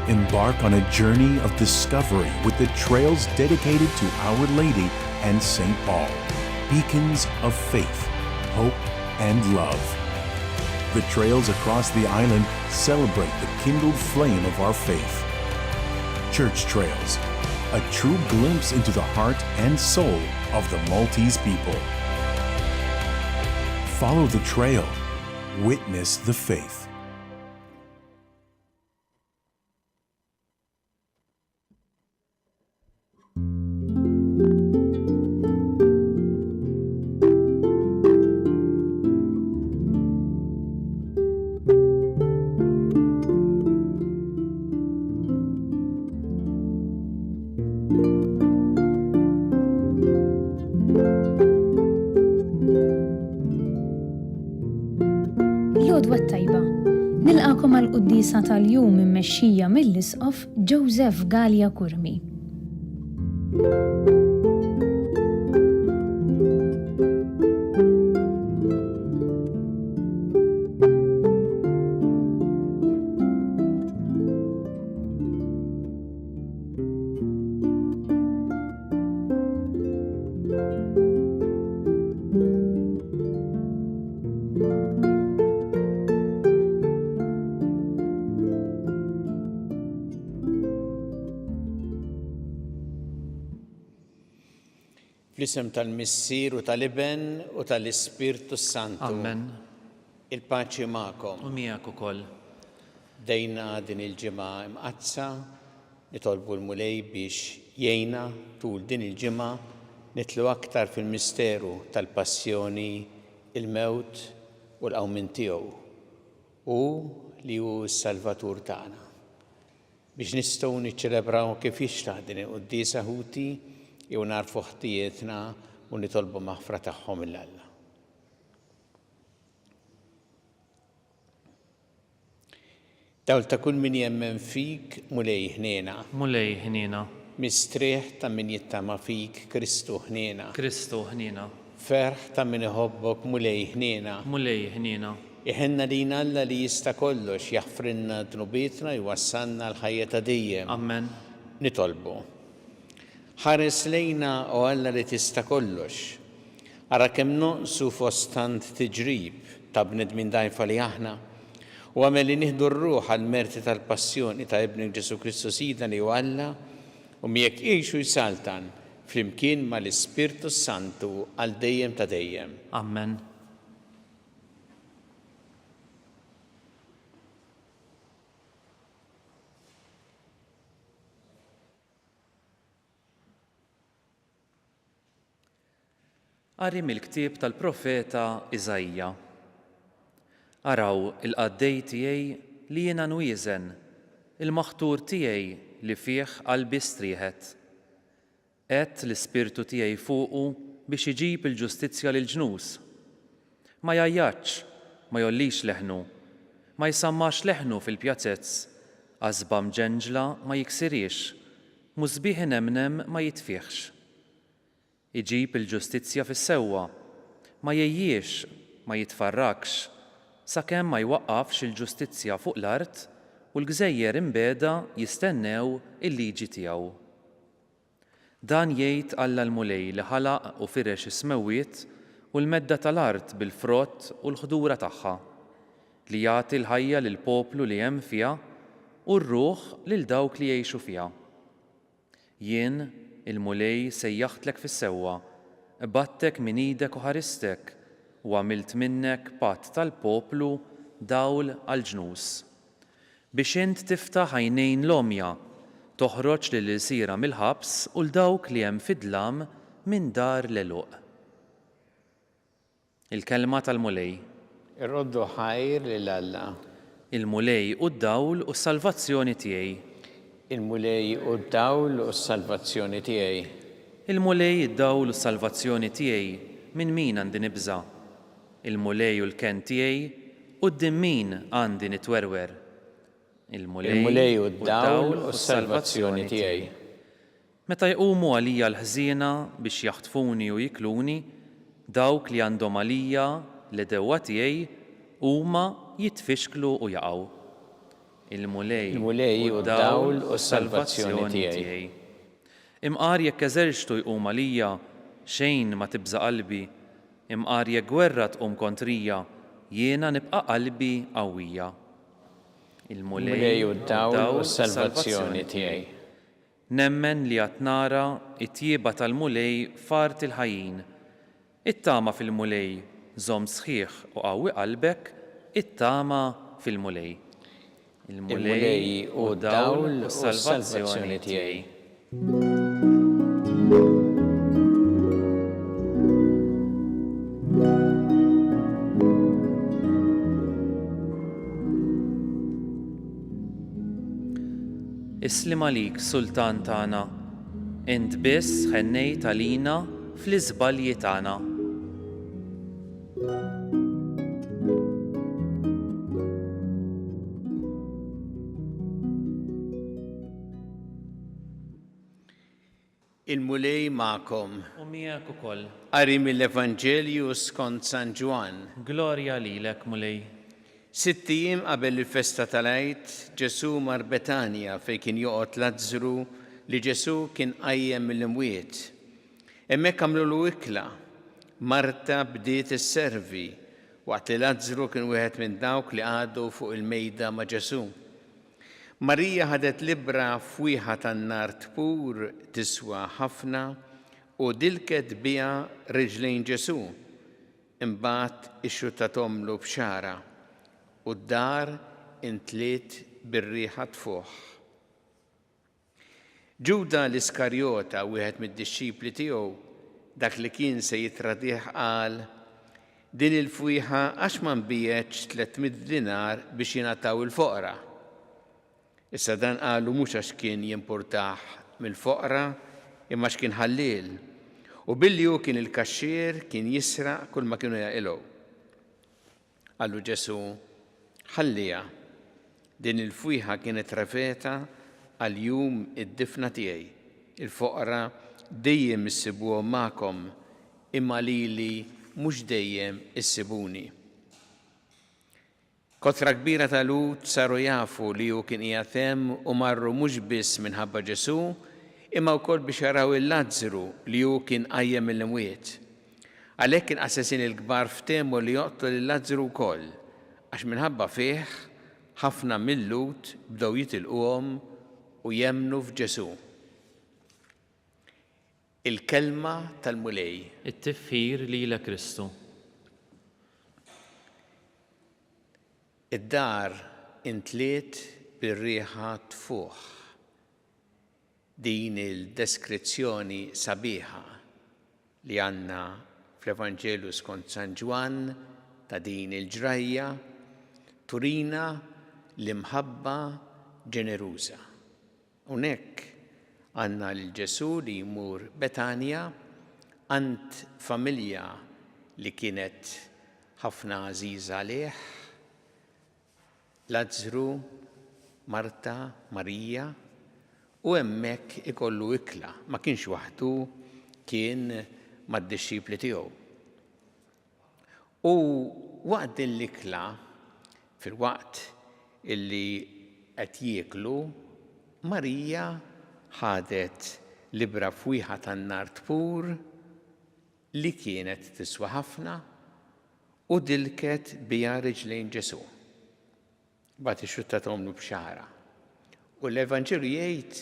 Embark on a journey of discovery with the trails dedicated to Our Lady and St. Paul, beacons of faith, hope, and love. The trails across the island celebrate the kindled flame of our faith. Church Trails, a true glimpse into the heart and soul of the Maltese people. Follow the trail, witness the faith. L-għodwa t-tajba, nilqakom għal-quddisa tal-jum immexxija mill-Isqof Joseph Gallia Kurmi. Fl-isem tal-Missier u tal-Iben u tal-Ispirtu Santu. Amen. Il-paċi magħkom. U miegħek ukoll. Dejna din il-ġimgħa imqazza, nitolbu l-Mulej biex jgħinna tul din il-ġimgħa nitlu aktar fil-misteru tal-passjoni, il-mewt u l-qawmin tiegħu u li hu s-Salvatur tagħna. Biex nistgħu niċċelebraw kif jixtaq din il-Qudiesa Ħuti jew narfu ħtijietna u nitolbu maħfra tagħhom il-Alla. Dawl ta' kull min jemmen fik mulej ħniena. Mulej ħniena. Mistrieħ ta' min jittama fik Kristu ħniena. Kristu ħniena. Ferħ ta' min iħobbok mulej ħniena. Mulej ħniena. Iħenna lina Alla li jista' kollox jaħfrinna dnubietna jwassalna l-ħajja ta' dejjem. Amen. Nitolbu. Ħares lejna u Alla li tista' kollox. Ara kemm noqsu fost tant tiġrib ta' bnedmin dajfa li aħna u għamel li nieħdu r-ruħ għall-merti tal-passjoni ta' Ibnik Ġesu Kristu Sidna li hu Alla u miegħek jgħixu jsaltan flimkien mal-Ispirtu Santu għal dejjem ta' dejjem. Amen. Qari mill-ktieb tal-profeta Iżajja. Araw il-qaddej tiegħi li jiena nwieżen, il-maħtur tiegħi li fih qalbi strieħet. Qed l-Ispirtu tiegħi fuqu biex iġib il-ġustizzja lill-ġnus. Ma jajjaċ, ma jollix leħnu, ma jsammax leħnu fil-pjazzezz, għażba mġenġla ma jiksirix, mużbieħ nemnem ma jitfieħx. Iġib il-ġustizzja fis-sewwa, ma jejjiex, ma jitfarrakx, sakemm ma jwaqqafx il-ġustizzja fuq l-art u l-gżejjer imbeda jistennew il-liġi tiegħu. Dan jgħid Alla l-Mulej li ħalaq u firex is-smewwiet u l-medda tal-art bil-frott u l-ħdura tagħha, li jagħti l-ħajja lill-poplu li hemm fiha u r-ruħ lil dawk li jgħixu fiha. Jien il-Mulej sejjaħtlek fis-sewwa, battek minn idek u ħaristek u għamilt minnek patt tal-poplu dawl għal-ġnus. Biex int tiftaħ għajnejn l-omja, toħroġ lill-isira mill-ħabs u l-dawk li hemm fid-dlam minn dar l-eluq. Il-kelma tal-Mulej. Irroddu ħajr lil Alla. Il-Mulej u d-dawl u s-salvazzjoni tiegħi. Il-Mulej u d-dawl u s-salvazzjoni tiegħi. Il-Mulej, id-dawl u s-salvazzjoni tiegħi minn min għandi nibża. Il-Mulej u l-ken tiegħi u d-dim min għandi nitwerwer. Il-Mulej u d-dawl u s-salvazzjoni tiegħi. Meta jqumu għalija l-ħżiena biex jaħtfuni u jikluni, dawk li għandhom għalija l-dewwa tiegħi huma jitfixklu u jaqgħu. il-mulej u d-dawl u s-salvazzjoni tiegħi. Imqar jekk eżerċtu jqum għalija, xejn ma tibża qalbi, imqar jekk gwerra tqum kontrija, jiena nibqa' qalbi qawwija. Il-mulej u d-dawl u s-salvazzjoni tiegħi. Nemmen li qed nara it-tjieba tal-mulej fart il-ħajjin. It-tama fil-mulej, żomm sħiħ u qawwi qalbek, it-tama fil-mulej. Il-mulej u d-dawl u s-salvazzjoni tiegħi. Islim għalik, Sultan tagħna, int biss ħennejt għalina fl-iżbalji tagħna. Il-mulej magħkom. U miegħek ukoll. Qari mill-Evanġelju skont San Ġwan. Glorja lilek, mulej. 6 ijiem qabel il-festa tal-Għid, Ġesu mar Betanja fejn kien joqgħod Lażru li Ġesu kien qajjem mill-imwiet. Hemmhekk għamlulu ikla. Marta bdiet isservi waqt li Lażru kien wieħed minn dawk li qagħdu fuq il-mejda ma' Ġesu. Marija ħadet libra fwieħa tan-nar tpur tiswa ħafna u dilket biha riġlejn Ġesu. Imbagħad ixxuttathomlu b'xara u d-dar intliet bir-riħa tfuħ. Ġuda l-Iskarjota, wieħed mid-dixxipli tiegħu, dak li kien se jitradih qal, din il-fwieħa għax ma nbijgħetx 300 dinar biex jingħataw il-foqra. Issa dan qalu mhux għax kien jimpurtah mill-foqra imma x'kien ħalliel. U billi hu kien il-kaxxier kien jisraq kull ma kienu jaqilgħu. Qallu Ġesu, ħallija, din il-fwieħa kienet rafeta għal jum id-difna tiegħi. Il-foqra dejjem issibuhom magħkom, imma lili mhux dejjem issibuni. Kotra kbira ta' Lut saru jafu li hu kien qiegħed hemm u marru mhux biss minħabba Ġesu, imma wkoll biex jaraw il-Lażru li hu kien qajjem mill-imwiet. Għalhekk inqasesin il-kbar ftehmu li joqtlu lil-Lażru wkoll, għax minħabba fih ħafna mill-Lut bdew jitilquhom u jemmnu f'Ġesu. Il-kelma tal-mulej. It-tifħir lilek Kristu. Id-dar intliet bir-riħa tfuħ. Din il-deskrizzjoni sabiħa li għandna fl-Evanġelju skont San Ġwan ta' din il-ġrajja turina l-imħabba ġeneruża. Hawnhekk għandna lil Ġesu li jmur Betanja għand familja li kienet ħafna għażiża għalih, Lażru, Marta, Marija, u hemmhekk ikollu ikla, ma kienx waħdu, kien mad-dixxipli tiegħu. U waqt din l-ikla, fil-waqt illi qed jieklu, Marija ħadet libra fwieħa tan-nar tpur li kienet tiswa ħafna u dilket biha riġlejn Ġesu. Bagħad ixxuttathomlu b'xara. U l-Evanġelju jgħid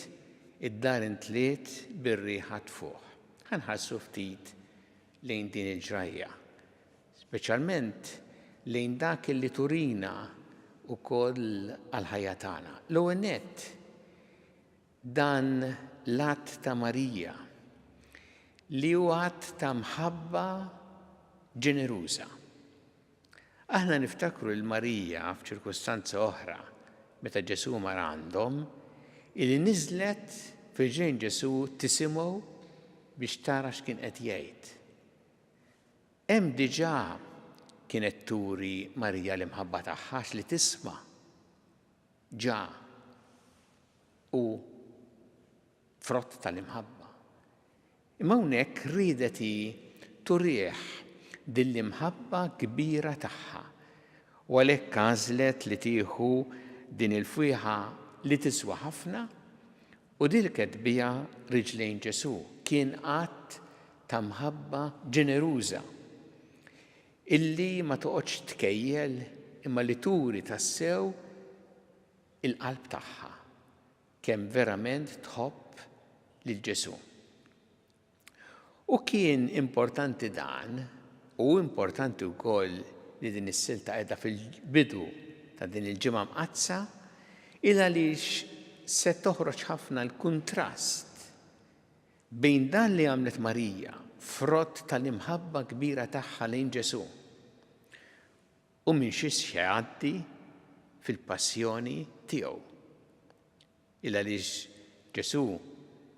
id-dar intliet bir-riħa tfuħ. Ħanħarsu ftit lejn din il-ġrajja, speċjalment lejn dak li turina wkoll għall-ħajja tagħna. L-ewwel nett dan l-att ta' Marija li huwa att ta' mħabba ġeneruża. Aħna niftakru l-Marija f'ċirkustanza oħra meta Ġesu mar għandhom illi niżlet fil-ġejn Ġesu tisimgħu biex tara x'kien qed jgħid. Hemm diġà kienet turi Marija l-imħabba tagħha li tisma' ġa u frott tal-imħabba. Imma hawnhekk ridet turih din l-imħabba kbira tagħha u għalhekk għażlet li tieħu din il-fwieħa li tiswa ħafna u din ketbija riġlejn Ġesu. Kien qatt ta' mħabba ġeneruża illi ma toqgħodx tkejjel imma li turi tassew il-qalb tagħha kemm verament tħobb lil Ġesu. U kien importanti dan u importanti wkoll li din is-silta qiegħda fil-bidu ta' din il-ġimgħa mqazza il għaliex se toħroġ ħafna l-kuntrast bejn dan li għamlet Marija frott tal-imħabba kbira tagħha lejn Ġesu u minn xi jgħaddi fil-passjoni tiegħu. Il għaliex Ġesu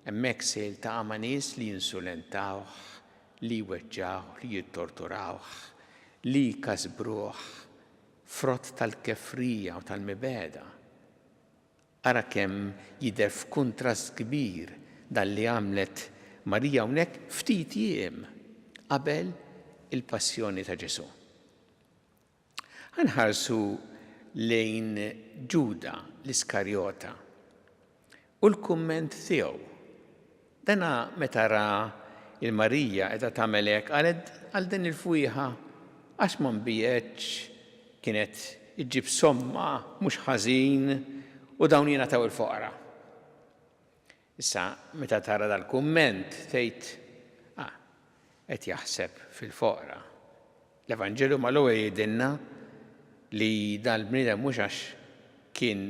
hemmhekk se jiltaqa' ma' nies li jinsulentawh, li jweġġawh, li jittorturawh, li jkasbruh frott tal-kefrija u tal-mibeda. Ara kemm jidher f'kuntrast kbir dan li għamlet Marija hawnhekk ftit jiem qabel il-passjoni ta' Ġesu. Ħanħarsu lejn Ġuda l-Iskarjota u l-kumment tiegħu. Dana meta ra il-Marija qiegħda tagħmel hekk qalet għal din il-fwieħa għax ma nbijgħetx kienet iġġib somma mhux ħażin u dawn jingħataw il-foqra. Issa meta tara dal-kumment tgħid qed jaħseb fil-foqra. L-Evanġelju mal-ewwel jgħidilna li dal-bniedem mhux għax kien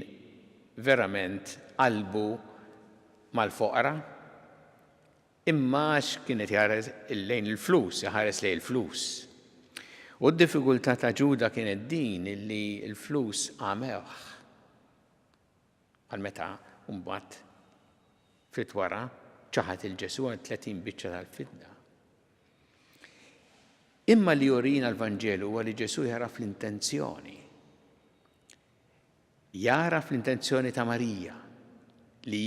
verament qalbu mal-foqra, imma għax kienet jares lejn il-flus, jaħares lejn il-flus. U d-diffikultà ta' Ġuda kienet din illi il-flus għamewh. Għal meta mbagħad fit-wara ċaħat il-Ġesu għal 30 biċċa tal-fidda. Imma li jurina l-Vanġelu huwa li Ġesu jaraf l-intenzjoni. Jaraf l-intenzjoni ta' Marija li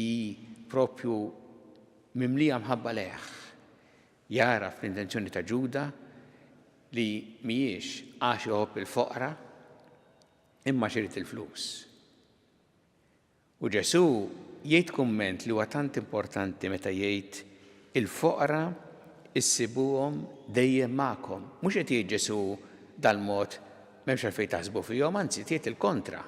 propju mimlija mħabba leħ. Jaraf l-intenzjoni ta' Ġuda li mhijiex għax joħobb il-foqra imma xirid il-flus. U Ġesu jgħid kumment li huwa tant importanti meta jgħid il-foqra issibuhom dejjem magħkom. Mhux qed jgħid Ġesu dal-mod m'hemmx għalfejn taħsbu fihom, anzi jgħid il-kontra.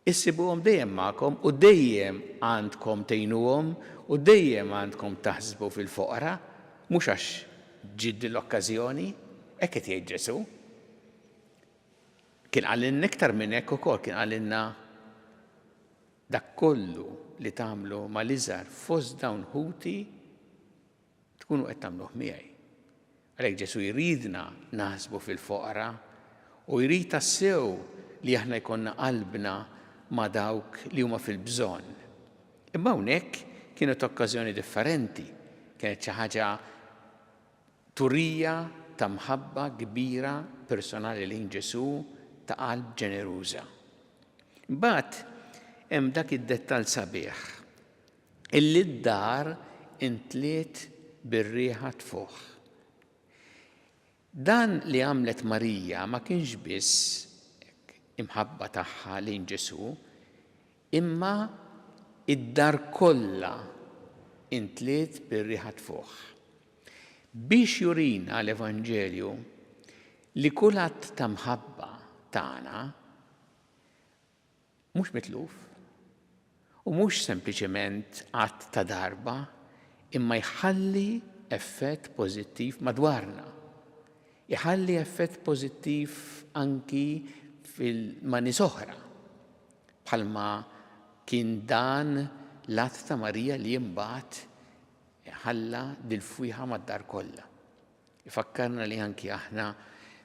Issibuhom dejjem magħkom u dejjem għandkom tgħinuhom u dejjem għandkom taħsbu fil-foqra, mhux għax ġid l-okkażjoni, hekk qed jgħid Ġesu. Kien qalilna iktar minn hekk ukoll, kien qalilna dak kollu li tagħmlu mal-iżgħar fost dawn ħuti tkunu qed tagħmluh miegħi. Għalhekk Ġesu jridna naħsbu fil-foqra u jrid tassew li aħna jkollna qalbna ma' dawk li huma fil-bżonn. Imma hawnhekk kienet okkażjoni differenti, kienet xi ħaġa turija ta' mħabba kbira personali lejn Ġesu ta' qalb ġeneruża. Imbagħad hemm dak id-dettall sabiħ illi d-dar intliet bir-rieħa tfuħ. Dan li għamlet Marija ma kienx biss imħabba tagħha lejn Ġesu, imma id-dar kollha intliet bir-rieħa tfuħ. Biex jurina l-Evanġelju li kull att ta' mħabba tagħna mhux mitluf u mhux sempliċement att ta' darba imma jħalli effett pożittiv madwarna. Jħalli effett pożittiv anki fil-mani soħra. Bħalma kien dan l-att ta' Marija li imbagħad ħalla dil-fwieħa mad-dar kollha. Ifakkarna li anki aħna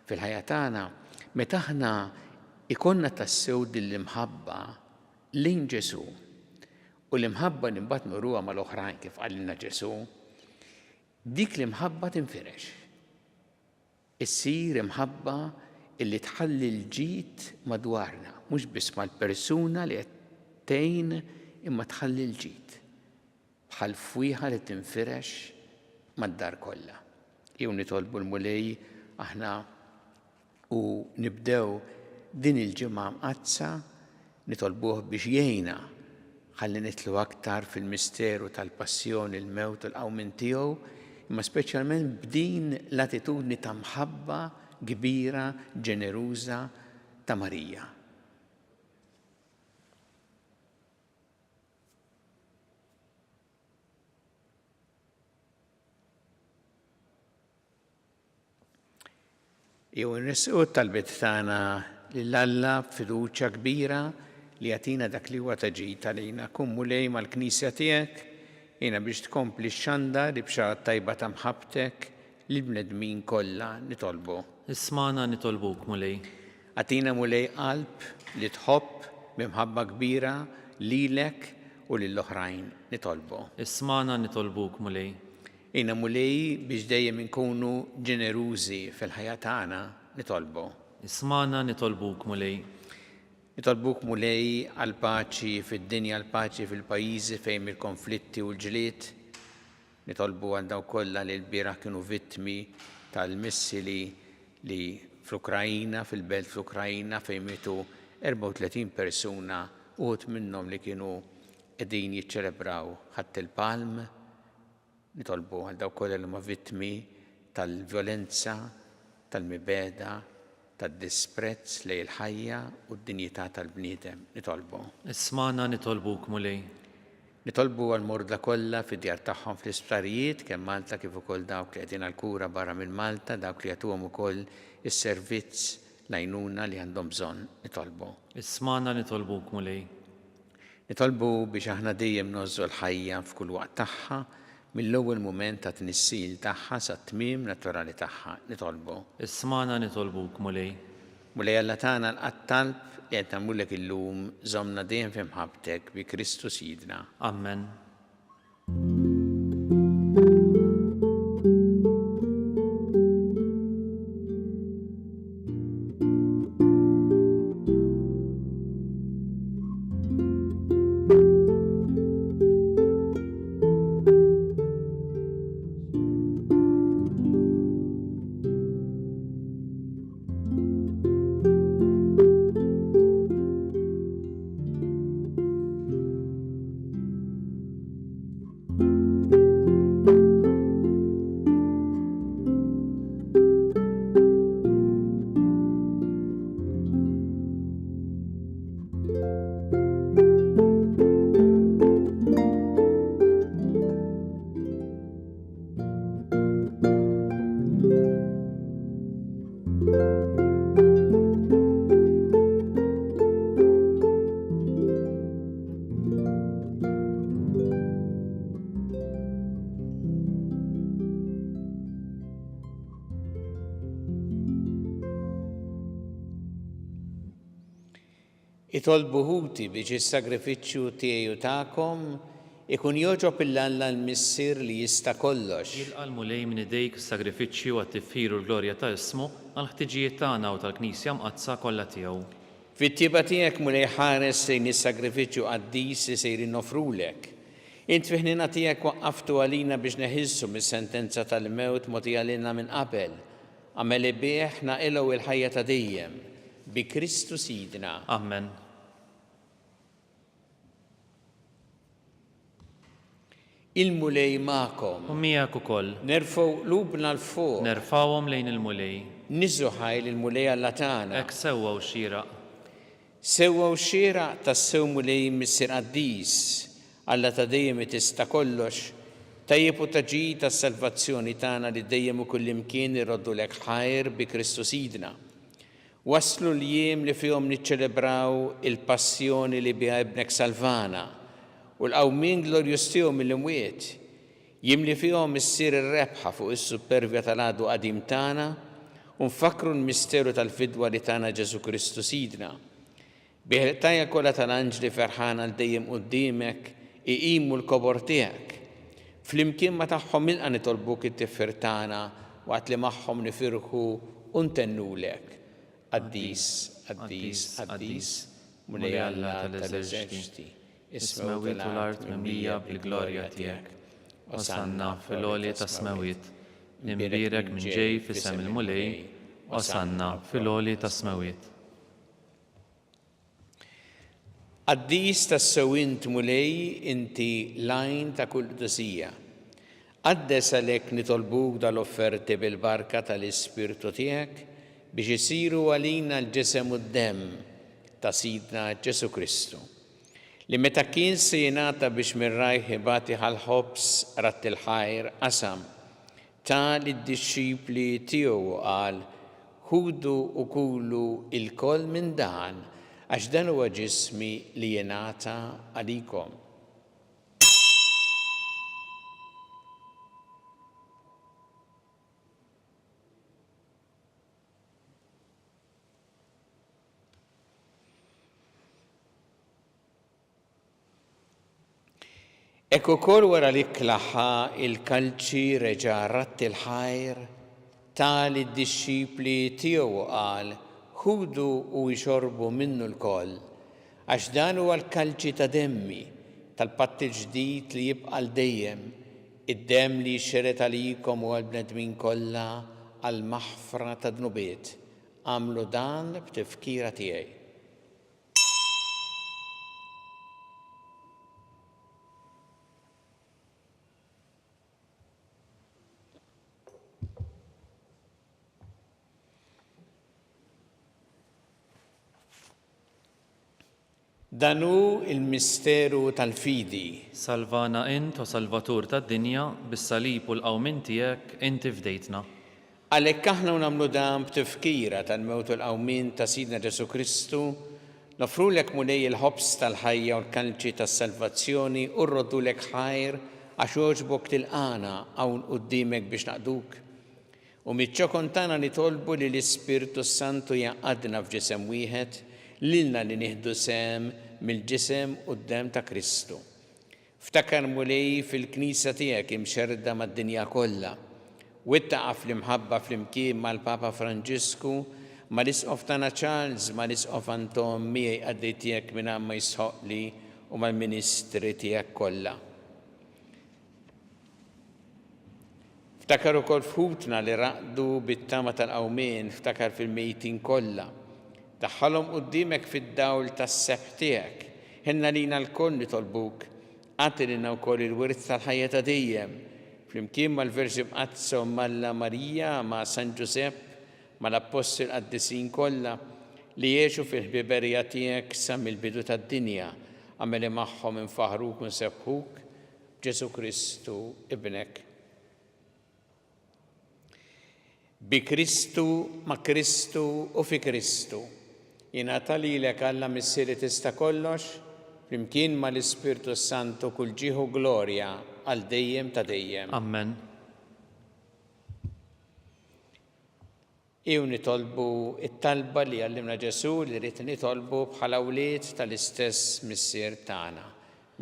fil-ħajja tagħna meta aħna ikonna tassew dil-imħabba lejn Ġesu u l-imħabba li mbagħad nurruha mal-oħrajn kif qalilna Ġesu, dik l-imħabba tinfirex. Issir imħabba illi tħalli l-ġid madwarna, mhux biss mal-persuna li qed tgħin imma tħalli l-ġid. Bħal fwieħa li tinfirex mad-dar kollha. Jew nitolbu l-mulej aħna u nibdew din il-ġimgħa mqazza nitolbuh biex jgħinna. Ħalli nitlu aktar fil-misteru tal-passjoni, il-mewt u l-qawmin tiegħu, imma speċjalment b'din l-attitudni ta' mħabba kbira, ġeneruża ta' Marija. Jew nresqu talbiet tagħna lill-Alla fiduċja kbira li jagħtina dak li huwa taġid għalina. Kun mulej mal-Knisja tiegħek, jiena biex tkompli x-xandar li b'xarat tajba ta' mħabbtek lill bnedmin kollha nitolbu. Ismana nitolbuk mulej. Għatina mulej qalb li tħobb b'imħabba kbira lilek u lill-oħrajn nitolbu. Ismana nitolbuk mulej. Jiena mulej biex dejjem inkunu ġenerużi fil-ħajja tagħna nitolbu. Ismana nitolbuk mulej. Nitolbuk mulej għal paċi fid-dinja, għal paċi fil-pajjiżi fejn il-konflitti u l-ġlied. Nitolbu għal dawk kollha li l-bieraħ kienu vittmi tal-missili li fl-Ukrajina, fil-belt fl-Ukrajina fejn mietu 34 persuna uħud minnhom li kienu qegħdin jiċċelebraw ħadd il-palm. Nitolbu għal dawk kollha li huma vittmi tal-vjolenza, tal-mibeda, tad-disprezz lejn il-ħajja u d-dinjità tal-bniedem. Nitolbu. Ismana nitolbuk mulej. Nitolbu għal mordla kollha fid-djar tagħhom fl-isptarijiet kemm Malta kif ukoll dawk li qegħdin għall-kura barra minn Malta, dawk li jagħtuhom ukoll is-servizz l-għajnuna li għandhom bżonn. Nitolbu. Ismana nitolbuk mulej. Nitolbu biex aħna dejjem nożżu l-ħajja f'kull waqt tagħha mill-ewwel mument ta' tnissil tagħha sa tmiem naturali tagħha. Nitolbu. Ismana nitolbuk mulej. Mulej Alla tagħna l-qattalb li qed nagħmlulek illum żommna dejjem f'imħabbtek bi Kristu Sidna. Amen. Itolbu ħuti biex is-sagrifiċċju tiegħi u tagħkom ikun jogħġob il-Alla l-Missier li jista' kollox. Jilqal mulej minn idejk is-sagrifiċċju għat-tiffiru l-glorja ta' ismu għall-ħtiġijiet tagħna u tal-Knisja mqazza kollha tiegħu. Fit-tieba tiegħek mulej ħares sejn is-sagrifiċċju qaddis li sejrin nofrulek. Int fiħnina tiegħek waqqaftu għalina biex neħilsu mis-sentenza tal-mewt mogħtija lilna minn qabel. Għamel bih naqilgħu il-ħajja ta' dejjem bi Kristu Sidna. Amen. Il-mulej ma'kom. U miegħek ukoll. Nerfgħu qlubna l-fuq. Nerfawhom lejn il-mulej. Niżżu ħajl il-mulej Alla tagħna. Hekk sewwa u xieraq. Sewwa u xieraq tas-sew mulej Missier qaddis. Alla ta' dejjem tista' kollox. Tajjeb u taġid tas-salvazzjoni tagħna li dejjem u kullimkien irroddu lek ħajr bi Kristu Sidna. Waslu l-jiem li fihom niċċelebraw il-passjoni li biha ibnek salvana u l-qawmin glorjus tiegħu mill-imwiet. Jiem li fihom issir ir-rebħa fuq is-supervja tal-għadu qadim tagħna u nfakru l-misteru tal-fidwa li tagħna Ġesu Kristu Sidna. Biħ-tajja kollha tal-anġli ferħana l dejjem quddiemek iqimu l-kobor tiegħek. Flimkien ma tagħhom ilqa' nitolbuk it-tiffer tagħna waqt li magħhom nifirħu u ntennulek. Qaddis, qaddis, qaddis, mulej Alla tal-eżerċiti, is-smewit u l-art mimlija bil-glorja tiegħek. Osanna fil-għolja ta' smewit, nimbierek minn ġej f'isem il-mulej, osanna fil-għolja ta' smewit. Qaddis tas-sewint mulej inti lajn ta' kull qdusija. Qaddes għalhekk nitolbuk dal-offerti bil-barka tal-Ispirtu tiegħek biex isiru għalina l-ġisem u d-demm ta' Sidna Ġesu Kristu. Li meta kien se jingħata biex mir-rajħ ibati ħal-ħobs rat il-ħajr qasam ta' lid-dixxipli tiegħu qal ħudu u kulu il-koll minn dan għax dan huwa ġismi li jingħata għalikom. Ekku kol wara li klaħħa il-kalċi reġa' ratti il-ħajr ta' lid-dixxipli tiegħu qal ħudu u jxorbu minnu l-koll għax dan huwa l-kalċi ta' demmi tal-patt il-ġdid li jibqa' l-dejjem id-demm li jxeret għalikom u għall-bnedmin kollha għall-maħfra ta' dnubiet. Għamlu dan b'tifkira tiegħi. Danu il-misteru tal-fidi. Salvana int, o Salvatur tad-dinja, bis-salib u l-qawmin tiegħek inti fdejtna. Għalhekk aħna nagħmlu dan b'tifkira tal-mewt u l-qawmin ta' Sidna Ġesu Kristu, nofrulek mulej il-ħobs tal-ħajja u l-kalċi tas-salvazzjoni u rroddulek ħajr għax jogħġbok tilqana hawn quddiemek biex naqduk. U miċ-ċokon tagħna nitolbu li l-Ispirtu Santu jaqgħadna f'ġisem wieħed lilna li nieħdu sem mill-ġisem u d-demm ta' Kristu. Ftakar mulej fil-Knisja tiegħek imxerda mad-dinja kollha. Wittaqa' fl-imħabba flimkien mal-Papa Franġisku, mal-Isqof tagħna Charles, mal-Isqof Anton miegħi qaddej tiegħek minn ma jisħoqli u mal-Ministri tiegħek kollha. Ftakar ukoll fħutna li raqdu bit-tama tal-qawmien, ftakar fil-mejtin kollha. Daħħalhom quddiemek fid-dawl tas-sebħ tiegħek. Ħenna lina l-koll nitolbuk. Għati lilna wkoll il-wirth tal-ħajja ta' dejjem. Flimkien mal-Verġi Mqazza u Malla Marija ma' San Ġusepp, mal-Apostol qaddisin kollha li jgħixu fil-ħbiberija tiegħek sa mill-bidu tad-dinja. Għameli magħhom infaħruk u nsebħuk Ġesu Kristu ibnek. Bi Kristu, ma' Kristu u fi Kristu. Jingħata lilek Alla missieri tista' kollox, flimkien mal-Ispirtu Santu kull ġieħu glorja għal dejjem ta' dejjem. Amen. Iju nitolbu it-talba li għallimna Ġesu li rrid nitolbu bħala wlied tal-istess missier tagħna.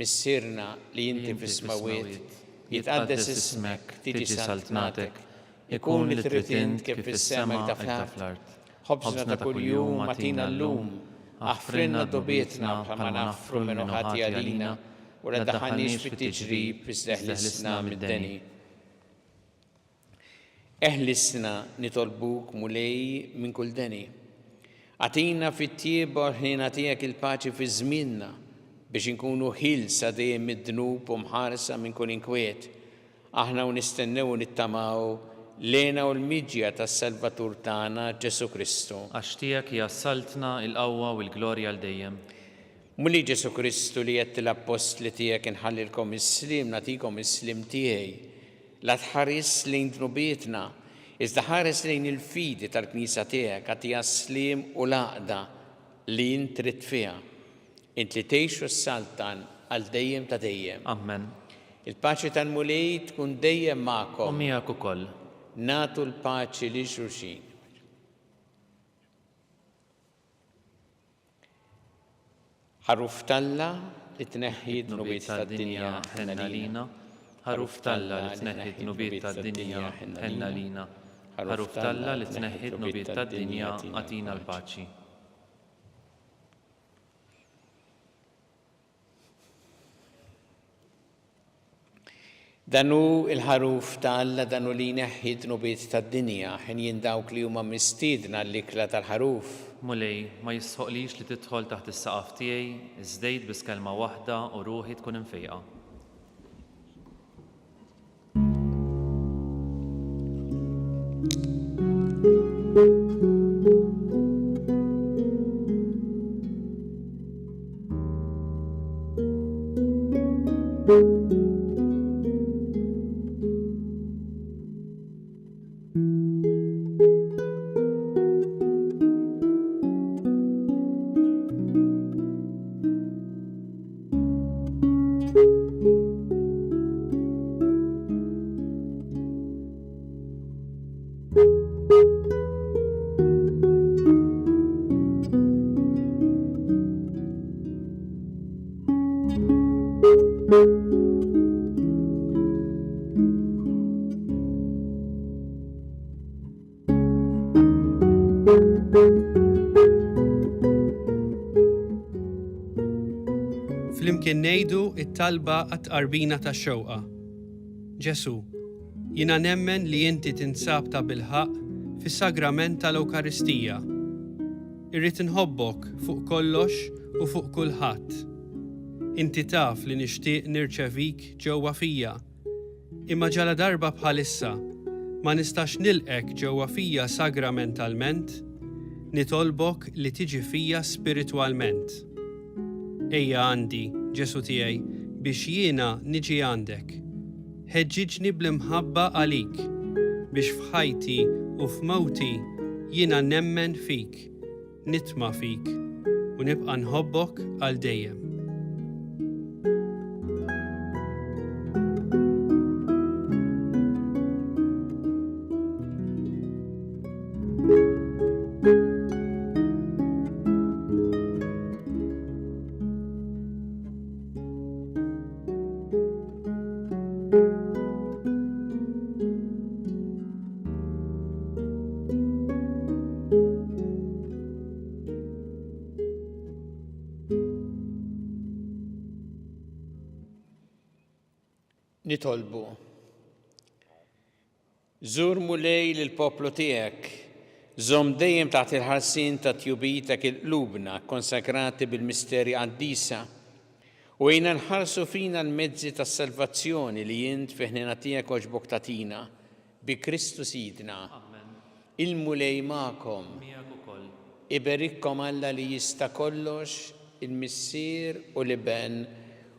Missierna li inti fis-smawiet, jitqaddes ismek, tiġi saltnatek, ikun li trid int kif fis-sema ta' fl-art. Ħobżna ta' kuljum atina llum, aħfrinna dobietna bħalma naħfru minnu ħati għalina, u la daħħalniex fit-tiġrib biex teħlisna mid-deni. Eħlisna nitolbuk mulej minn kull deni. Atina fit-tieba ħina tiegħek il-paċi fi żmienna biex inkunu ħilsa dejjem mid-dnub u mħarsa minn kull inkwiet. Aħna u nistennew u nittamaw lena u l-miġja tas-Salvatur tagħna Ġesu Kristu. Għax tiegħek jassaltna il-qawwa u l-glorja għal dejjem. Mulli Ġesu Kristu li qed l-apostli tiegħek inħallilkom is-slim nagħtikom is-slim tiegħi. La tħares lejn dnubietna, iżda ħares lejn il-fidi tal-Knisja tiegħek għatija slim u laqda li int trid fiha. Int li tgħixu s-saltan għal dejjem ta' dejjem. Amen. Il-paċi tal-mulej tkun dejjem magħkom. U miegħek ukoll. Natu l-paċi li xulxin. Ħaruf talla li tneħħi d-nubiet tad-dinja ħenna lina. Ħaruf talla li tneħħi d-nubiet tad-dinja ħenna lina. Ħaruf talla li tneħħi d-nubiet tad-dinja għatina l-paċi. Danu il-ħaruf ta' Alla danu li jneħħi d-nubiet tad-dinja ħin jindawk li huma mistiedna l-ikla tal-ħaruf. Mulej, ma jisħoqlix li tidħol taħt is-saqaf tiegħi, iżdejt biss kelma waħda u ruħi tkun infejqa. Flimkien ngħidu it-talba għat-qarbina tax-xewqa. Ġesu, jiena nemmen li inti tinsab ta' bilħaq fis-sagrament tal-Ewkaristija. Irrid inħobbok fuq kollox u fuq kulħadd. Inti taf li nixtieq nirċevik ġewwa fija, imma ġala darba bħalissa ma nistax nilqek ġewwa fija sagramentalment, nitolbok li tiġi fija spiritwalment. Ejja għandi, Ġesu tiegħi, biex jiena niġi għandek. Ħeġġiġni bl-imħabba għalik, biex f'ħajti u f'mewti jiena nemmen fik, nitma' fik u nibqa' nħobbok għal dejjem. Nitolbu. Żur mulej lill-poplu tiegħek, żomm dejjem taħt il-ħarsien ta' tjubitek il-qlubna konsagrati bil-misteri qaddisa u għejna nħarsu fina l-mezzi tas-salvazzjoni li jint fi ħnina tiegħek oġbok tatina bi Kristu Sidna. Il-mulej magħkom. Iberikkom Alla li jista' kollox, il-Missier u l-Iben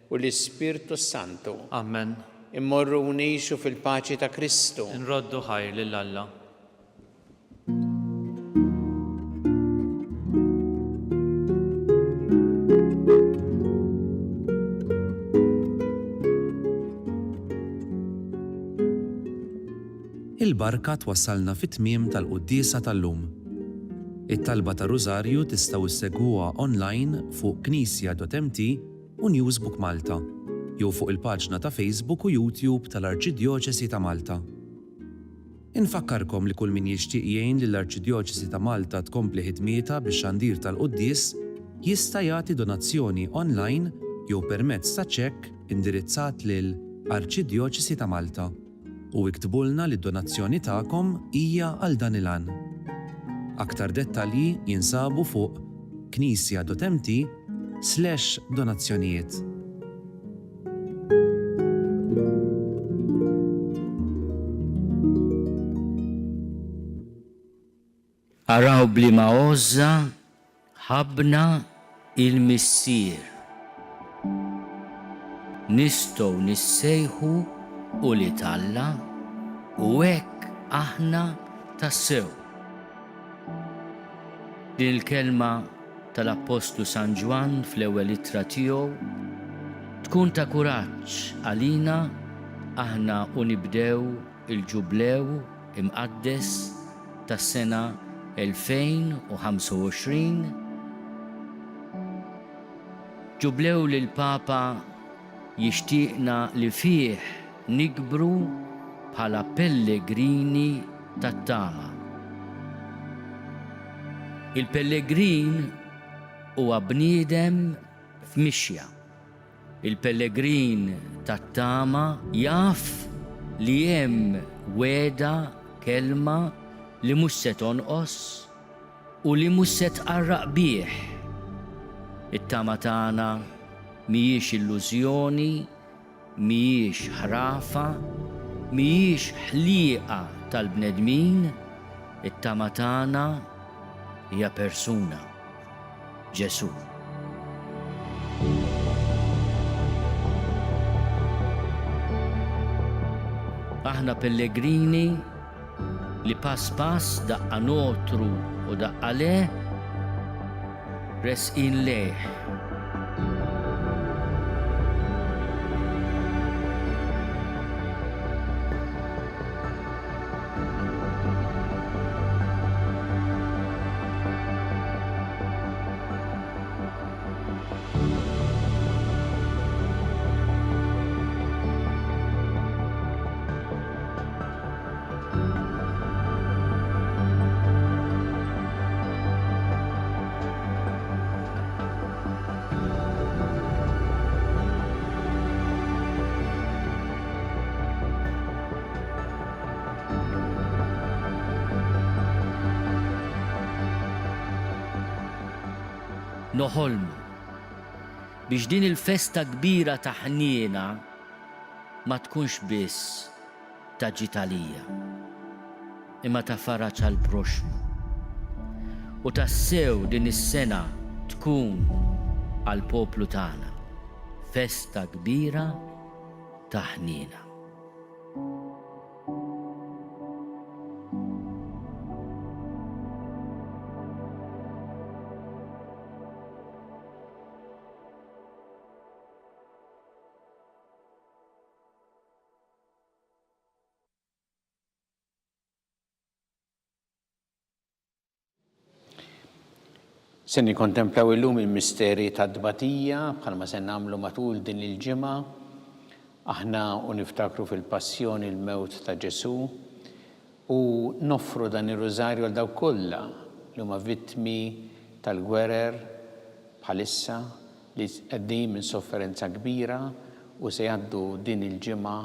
u l-Ispirtu Santu. Amen. Immorru u ngħixu fil-paċi ta' Kristu. Nroddu ħajr lil Alla. Il-barka twassalna fit-tmiem tal-qudiesa tal-lum. It-talba ta' Rużarju tistgħu issegwuha online fuq knisja.mt u Newsbook Malta, jew fuq il-paġna ta' Facebook u YouTube tal-Arċidjoċesi ta' Malta. Infakkarkom li kull min jixtieq jgħin lill-Arċidjoċesi ta' Malta tkompli ħidmietha bix-xandir tal-Qudies jista' jagħti donazzjoni online jew permezz ta' ċekk indirizzat lil Arċidjoċesi ta' Malta u iktbulna li d-donazzjoni tagħkom hija għal dan il-għan. Aktar dettalji jinsabu fuq knisja.mt/donazzjonijiet. Araw blima għoża ħabna il-Missier. Nistgħu nissejħu u li Alla u hekk aħna tassew. Din il-kelma tal-Apostlu San Ġwan fl-ewwel ittra tiegħu tkun ta' kuraġġ għalina aħna u nibdew il-ġublew imqaddes tas-sena 2025. Ġublew li l-Papa jixtieqna li fih nikbru bħala pellegrini tat-tama. Il-pellegrin huwa bniedem f'mixja Il-pellegrin tat-tama jaf li hemm weda kelma li mhux se tonqos u li mhux se tqarraq bih. It-tama tagħna mhijiex illużjoni, mhijiex ħrafa, mhijiex ħlieqa tal-bnedmin, it-tama tagħna hija persuna, Ġesu. Aħna pellegrini li pass pass daqqa notru u daqqa le resqin leh. Noħolmu biex din il-festa kbira ta' ħniena ma tkunx biss ta' ġitalija, imma ta' faraġ għal proxmu. U tassew din is-sena tkun għal poplu tagħna festa kbira ta' ħniena. Se nikkontemplaw illum il-misteri tad-dbatija bħalma se nagħmlu matul din il-ġimgħa aħna u niftakru fil-passjoni il-mewt ta' Ġesu u noffru dan ir-rużarju għal dawk kollha li huma vittmi tal-gwerer bħalissa li qegħdin minn sofferenza kbira u se jgħaddu din il-ġimgħa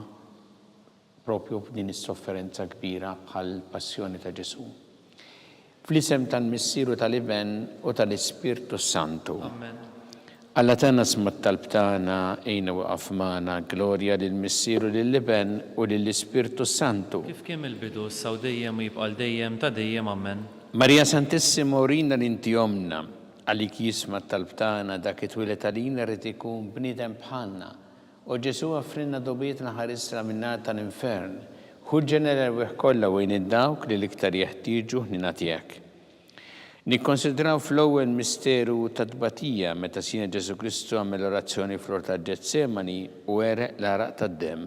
propju b'din is-sofferenza kbira bħall-passjoni ta' Ġesu. Fl-isem tal-Missieru tal-Iben u tal-Ispirtu Santu. Amen. Alla tagħna smat talb tagħna ejna waqaf magħna glorja lill-Missieru lill-Iben u lill-Ispirtu Santu. Kif kemm il-bidu s-saw dejjem u jibqal dejjem ta' dejjem amen. Marija Santissima urina l-inti jomna għalik jisma talb tagħna dak it-twilet għalina rid ikun bniedem bħalna u Ġesu offrinna dobietna ħarisna min-nar tal-infern. Ħuġġena l-erweħ kollha wejn id-dawk li l-iktar jeħtieġu nagħtihek. Nikkonsidraw fl-ewwel misteru tad-dbatija meta Sina Ġesu Kristu għamel orazzjoni fl-ort ta' Ġetsemani u għereq l-araq tad-demm.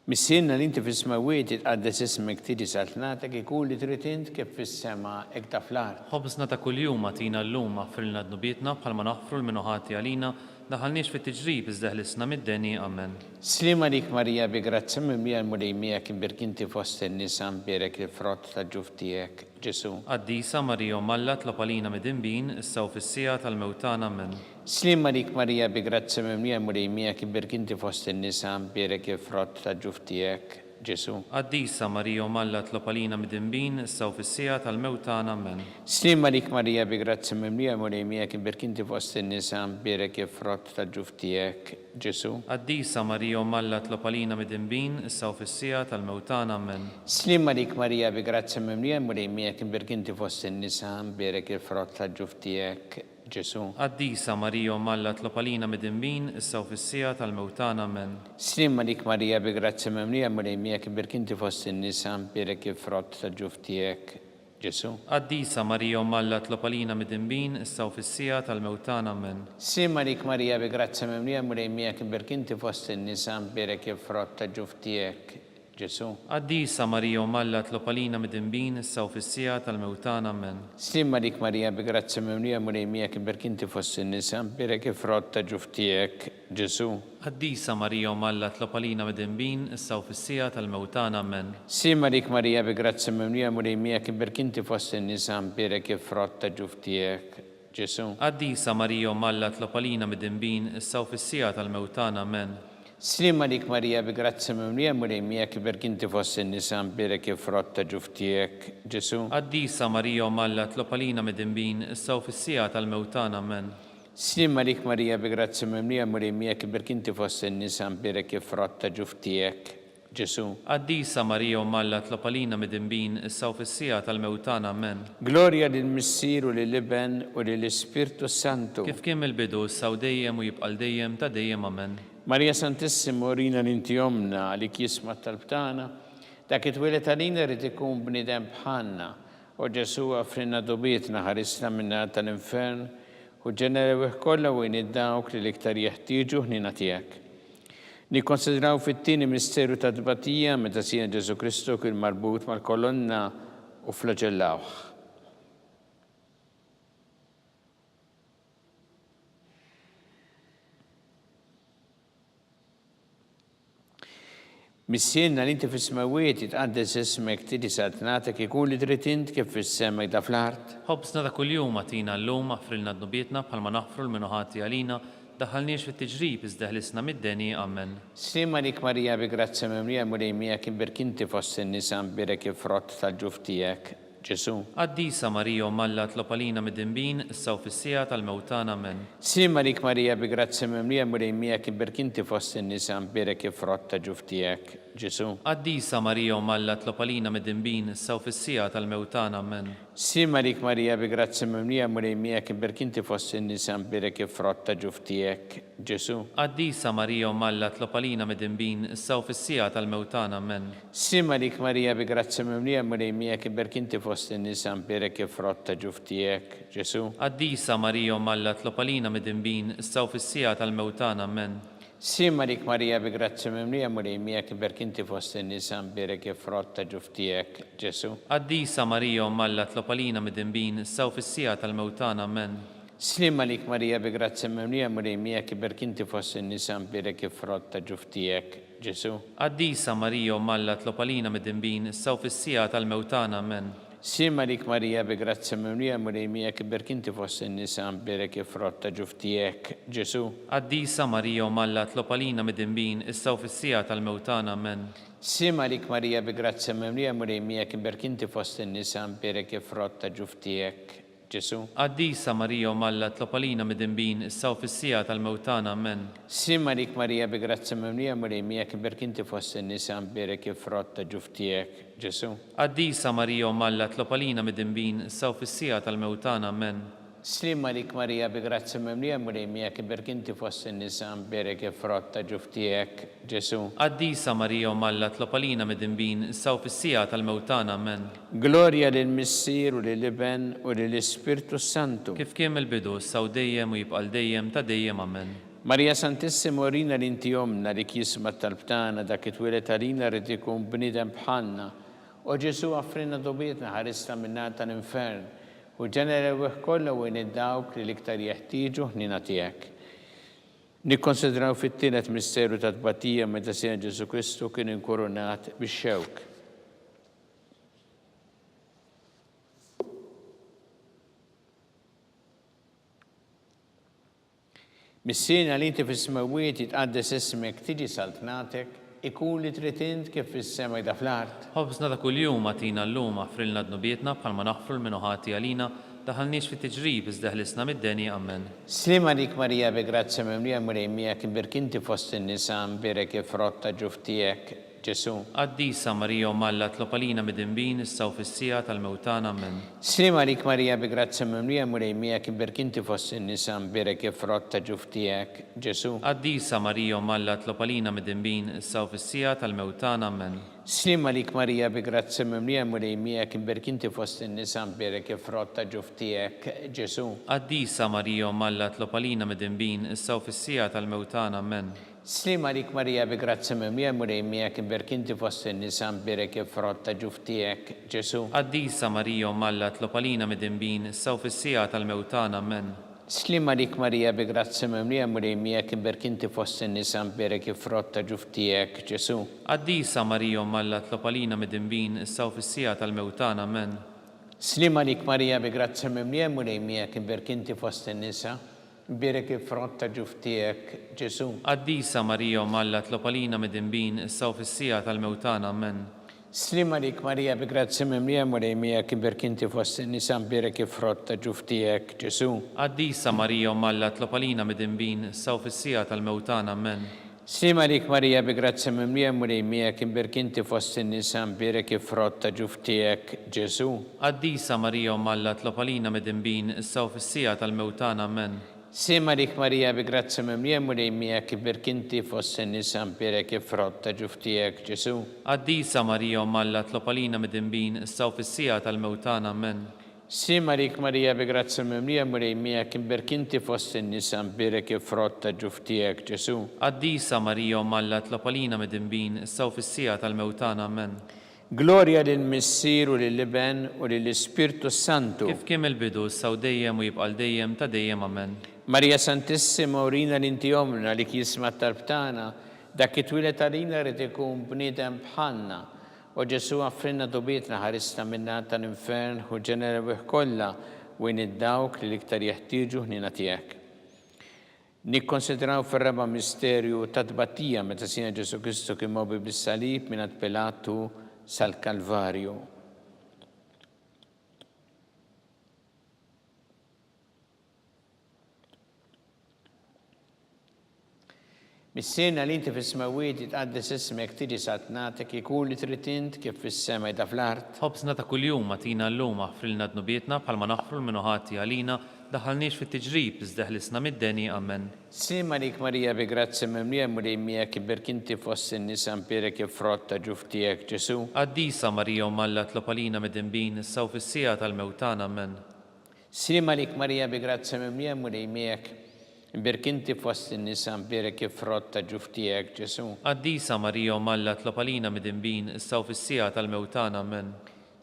Missienna li inti fis-smawiet tqaddes ismek tiġi saltnatek ikun li trid int kif fis-sema hekk ta' fl-art. Ħobżna ta' kuljum għatina llum aħfrilna d-nubietna bħalma naħfru l-minuħati għalina daħalniex fit-tiġrib iżdeħlisna mid-deni amen. Slima dik Marija bi grazzi mimlija l-mulejmija kien birkinti fost in-nisa mberek il-frott ta' ġuf tiegħek Ġesu. Qaddisa Marija Malla tlab għalina mid-inbin issa u fis-sija tal-mewtan amen. Slima dik Marija bi grazzi mimlija l-mulejmija kien birkinti fost in-nisa mberek il-frott ta' ġuf tiegħek Ġesu. Qaddisa Marija Malla tlab għalina mid-inbin issa u fis-sija tal-mewtan amen. Slima dik Marija bi grazzi mimlija l-mulejmija kien birkinti fost in-nisa mberek il-frott ta' ġuf tiegħek Ġesu. Qaddisa Marija Malla tlab għalina mid-inbin issa u fis-sija tal-mewtan amen. Slima dik Marija bi grazzi mimlija l-mulejmija kien birkinti fost in-nisa mberek il-frott ta' ġuf tiegħek Ġesu. Qaddisa Marija Malla tlab għalina mid-inbin issa u fis-sija tal-mewtan amen. Slima dik Marija bi grazzi mimlija l-mulejmija kien birkinti fost in-nisa mberek il-frott ta' ġuf tiegħek Ġesu. Qaddisa Marija Malla tlab għalina mid-inbin issa u fis-sija tal-mewtan amen. Slima dik Marija bi grazzi mimlija l-mulejmija kien birkinti fost in-nisa mberek il-frott ta' ġuf tiegħek Ġesu. Qaddisa Marija Malla tlab għalina mid-inbin issa u fis-sija tal-mewtan amen. Slima dik Marija bi grazzi mimlija l-mulejmija kien birkinti fost in-nisa mberek il-frott ta' ġuf tiegħek Ġesu. Qaddisa Marija Malla tlopalina midinbin issa u fis-sija tal-mewtana amen. Sima dik Marija bi grazzi mimlija mulejmija kiberkinti fost in-nisa mbirek frott ta' ġuftijek. Ġesu. Qaddisa Marija Malla tlopalina midinbin issa u fis-sija tal-mewtana amen. Sima dik Marija bi grazzi mimlija mulejmija kiberkinti fost in-nisa mbirek frott ta' ġuftijek. Ġesu. Qaddisa Marija Malla tlopalina midinbin issa u fis-sija tal-mewtana amen. Sima dik Marija bi grazzi mimlija mulejmija kiberkinti fost in-nisa mbirek frott ta' ġuftijek. Ġesu. Qaddisa Marija Malla tlopalina midinbin issa u fis-sija tal-mewtana amen. Gloria lill-Missier u lill-Iben u lill-Ispirtu Santu. Kif kien il-bidu issa u dejjem u jibqal dejjem ta' dejjem amen. Marija Santissimo orina l-inti jomna li kisma tal-btana, dak it-wilet għalina rrid ikun bnidem bħanna, u Ġesu għafrinna dobietna ħarisna minna tal-infern, u ġenerew kollha u id-dawk li l-iktar jeħtieġu ħnina tiegħek. Nikkonsidraw fit-tieni misteru ta' tbatija meta sien Ġesu Kristu kien marbut mal-kolonna u flagellawh. Missienna li inti fis-smawiet jitqaddes ismek tidi satnatek ikun li trid int kif fis-semek da fl-art. Ħobsna ta' kuljum għatina llum aħfrilna d-nubietna bħalma naħfru l-minuħati għalina daħalniex fit-tiġrib iżdeħlisna mid-deni amen. Sima dik Marija bi grazzi mimlija mulejmija kien berkinti fost in-nisa mbirek frott tal-ġuftijek. Ġesu. Qaddisa Marija Malla tlopalina midinbin issa u fis-sija tal-mewtana amen. Sima dik Marija bi grazzi mimlija mulejmija kien berkinti fost in-nisa mbirek frott ta' ġuftijek. Ġesu. Qaddisa Marija Malla tlopalina midinbin issa u fis-sija tal-mewtana amen. Sima dik Marija bi grazzi mimlija mulejmija kien berkinti fost in-nisa mbirek frott ta' ġuftijek. Ġesu. Qaddisa Marija Malla tlopalina midinbin issa u fis-sija tal-mewtana amen. Sima dik Marija bi grazzi mimlija mulejmija kien berkinti fost in-nisa mbirek frott ta' ġuftijek. Ġesu. Qaddisa Marija Malla tlopalina midinbin issa u fis-sija tal-mewtana amen. Sima dik Marija bi grazzi mimlija mulejmija kien berkinti fost in-nisa mbirek frott ta' ġuftijek. Ġesu. Qaddisa Marija Malla tlopalina midinbin issa u fis-sija tal-mewtana amen. Sima dik Marija bi grazzi mimlija mulejmija kien berkinti fost in-nisa mbirek frott ta' ġuftijek. Ġesu. Qaddisa Marija Malla tlopalina midinbin issa u fis-sija tal-mewtana amen. Sima dik Marija bi grazzi mimlija mulejmija kien berkinti fost in-nisa mbirek frott ta' ġuftijek. Ġesu. Qaddisa Marija Malla tlopalina midinbin issa u fis-sija tal-mewtana amen. Sima dik Marija bi grazzi mimlija mulejmija kien berkinti fost in-nisa mbirek frott ta' ġuftijek. Ġesu. Qaddisa Marija Malla tlopalina midinbin issa u fis-sija tal-mewtana amen. Sima dik Marija bi grazzi mimlija mulejmija kien berkinti fost in-nisa mbirek frott ta' ġuftijek. Ġesu. Qaddisa Marija Malla tlopalina midinbin issa u fis-sija tal-mewtana amen. Sima dik Marija bi grazzi mimlija mulejmija kien berkinti fost in-nisa mbirek frott ta' ġuftijek. Ġesu. Qaddisa Marija Malla tlopalina midinbin issa u fis-sija tal-mewtana amen. Gloria lill-Missier u lill-Iben u lill-Ispirtu Santu. Kif kien il-bidu issa u dejjem u jibqal dejjem ta' dejjem amen. Marija Santissimo orina l-inti jomna li kisma tal-btana dak it-wilet għalina rrid ikun bnidem bħanna, u Ġesu għafrinna dobietna ħarisna minna tal-infern, u ġenerew kollha u id-dawk li l-iktar jeħtieġu ħnina tiegħek. Nikkonsidraw fit-tielet misteru ta' tbatija meta sien Ġesu Kristu kien inkurunat bix-xewk. Missiena li inti fis-smawiet jitqaddes ismek tiġi saltnatek, ikun li trid int kif fis-semek da fl-art. Ħobsna ta' kuljum għatina llum aħfrilna d-nubietna bħalma naħfru l-minuħati għalina daħalniex fit-tiġrib iżdeħlisna mid-deni amen. Slima dik Marija bi grazzi mimlija mulejmija kien berkinti fost in-nisa mbirek frott ta' ġuftijek. Ġesu. Qaddisa Marija Malla tlopalina midinbin issa u fis-sija tal-mewtana amen. Slima dik Marija bi grazzi mimlija mulejmija kien berkinti fost in-nisa mbirek frott ta' ġuftijek. Ġesu. Qaddisa Marija Malla tlopalina midinbin issa u fis-sija tal-mewtana amen. Slima dik Marija bi grazzi mimlija mulejmija kien berkinti fost in-nisa mbirek frott ta' ġuftijek. Ġesu. Qaddisa Marija Malla tlopalina midinbin issa u fis-sija tal-mewtana amen. Slima dik Marija bi grazzi mimlija mulejmija kien berkinti fost in-nisa mbirek frott ta' ġuftijek. Ġesu. Qaddisa Marija Malla tlopalina midinbin issa u fis-sija tal-mewtana amen. Slima lik Marija bi grazzi mimlija murejmija kim berkinti fost in-nisa mberek ifrotta ġuftijek Ġesu. Qaddisa Marija Malla tlopalina mid-dinbin issa u fis-sija tal-mewtan amen. Slima lik Marija bi grazzi mimlija murejmija kim berkinti fost in-nisa mberek ifrotta ġuftijek Ġesu. Qaddisa Marija Malla tlopalina mid-dinbin issa u fis-sija tal-mewtan amen. Slima lik Marija bi grazzi mimlija murejmija kim berkinti fost in-nisa mberek ifrotta ġuftijek Ġesu. Qaddisa Marija Malla tlopalina mid-dinbin issa u fis-sija tal-mewtan amen. Slima lik Marija bi grazzi mimlija murejmija kim berkinti fost in-nisa mberek ifrotta ġuftijek Ġesu. Qaddisa Marija Malla tlopalina mid-dinbin issa u fis-sija tal-mewtan amen. Slima lik Marija bi grazzi mimlija murejmija kim berkinti fost in-nisa mberek ifrotta ġuftijek Ġesu. Qaddisa Marija Malla tlopalina mid-dinbin issa u fis-sija tal-mewtan amen. Slima lik Marija bi grazzi mimlija murejmija kim berkinti fost in-nisa mberek ifrotta ġuftijek Ġesu. Qaddisa Marija Malla tlopalina mid-dinbin issa u fis-sija tal-mewtan amen. Gloria lill-Missier u lill-Iben u lill-Ispirtu Santu. Kif kien il-bidu issa u dejjem u jibqa' dejjem ta' dejjem amen. Marija Santissima urina l-inti omna li kisma tarbtana dak it-twilet għalina rrid ikun bniedem bħalna u Ġesu għaffrinna dubietna ħarista minna tal-infern u ġenera kollha wien id-dawk li l-iktar jeħtieġu ħnina tiegħek. Nikkonsidraw fir-raba' misterju ta' tbattija meta Sina Ġesu Kristu kien mobi bis-salib mingħand Pilatu sal-Kalvarju. Mis-sena li inti fis-smawiet jitqaddes ismek tiġi satnatek ikun li trid int kif fis-sema jda fl-art. Ħobsna ta' kuljum matina llum aħfrilna dnubietna bħalma naħfru l-minuħati għalina daħalniex fit-tiġrib iżdeħlisna mid-deni amen. Slima lik Marija bi grazzi mimlija murejmija kibberkinti fost in-nisa mberek ifrotta ġuftijek Ġesu. Qaddisa Marija Malla tlopalina mid-dinbin issa u fis-sija tal-mewtan amen. Slima lik Marija bi grazzi mimlija murejmija berkinti fost in-nisa mberek ifrotta ġuftijek Ġesu. Qaddisa Marija Malla tlopalina mid-dinbin issa u fis-sija tal-mewtan amen.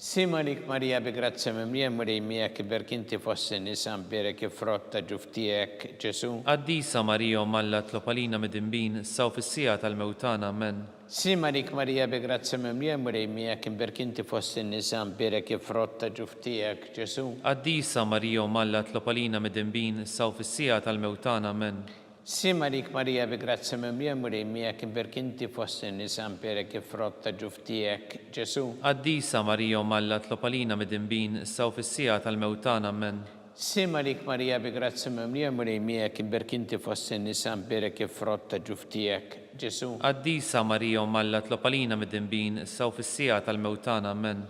Slima lik Marija bi grazzi mimlija murejmija kibberkinti fost in-nisa mberek ifrotta ġuftijek Ġesu. Qaddisa Marija Malla tlopalina mid-dinbin issa u fis-sija tal-mewtan amen. Slima lik Marija bi grazzi mimlija murejmija kibberkinti fost in-nisa mberek ifrotta ġuftijek Ġesu. Qaddisa Marija Malla tlopalina mid-dinbin issa u fis-sija tal-mewtan amen. Slima lik Marija bi grazzi mimlija murejmija kibberkinti fost in-nisa mberek ifrotta ġuftijek Ġesu. Qaddisa Marija Malla tlopalina mid-dinbin issa u fis-sija tal-mewtan amen. Slima lik Marija bi grazzi mimlija murejmija kibberkinti fost in-nisa mberek ifrotta ġuftijek Ġesu. Qaddisa Marija Malla tlopalina mid-dinbin issa u fis-sija tal-mewtan amen.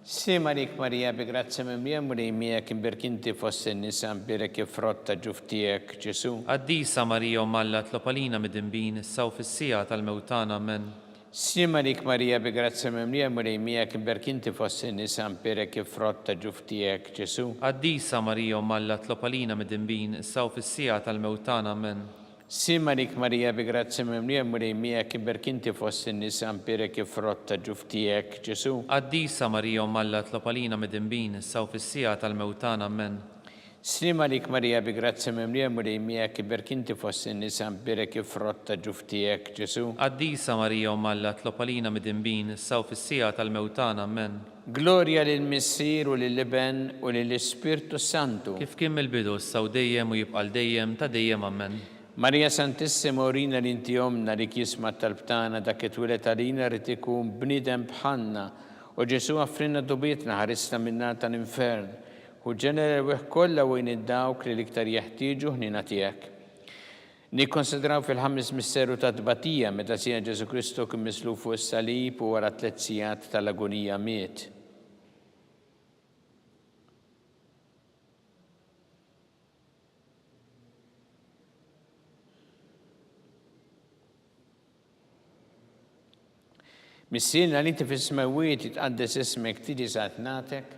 Slima lik Marija bi grazzi mimlija murejmija kibberkinti fost in-nisa mberek ifrotta ġuftijek Ġesu. Qaddisa Marija Malla tlopalina mid-dinbin issa u fis-sija tal-mewtan amen. Slima lik Marija bi grazzi mimlija murejmija kibberkinti fost in-nisa mberek ifrotta ġuftijek Ġesu. Qaddisa Marija Malla tlopalina mid-dinbin issa u fis-sija tal-mewtan amen. Slima lik Marija bi grazzi mimlija murejmija kibberkinti fost in-nisa mberek ifrotta ġuftijek Ġesu. Qaddisa Marija Malla tlopalina mid-dinbin issa u fis-sija tal-mewtan amen. Slima lik Marija bi grazzi mimlija murejmija kibberkinti fost in-nisa mberek ifrotta ġuftijek Ġesu. Qaddisa Marija Malla tlopalina mid-dinbin issa u fis-sija tal-mewtan amen. Gloria lill-Missier u lill-Iben u lill-Ispirtu Santu. Kif kien mill-bidu issa u dejjem u jibqa' dejjem ta' dejjem amen. Marija Santissima urina l-inti omna li kisma talbtana dak it-twilet għalina rrid ikun bniedem bħalna u Ġesu għaffrinna dubietna ħarista minna tal-infern u ġenera kollha wien id-dawk li l-iktar jeħtieġu ħnina tiegħek. Nikkonsidraw fil-ħames misteru ta' tbatija meta Sina Ġesu Kristu kien misluf fuq is-salib u wara 3 sigħat tal-agonija miet. Mis-sena li inti fis-smawiet jitqaddes ismek tiġi satnatek,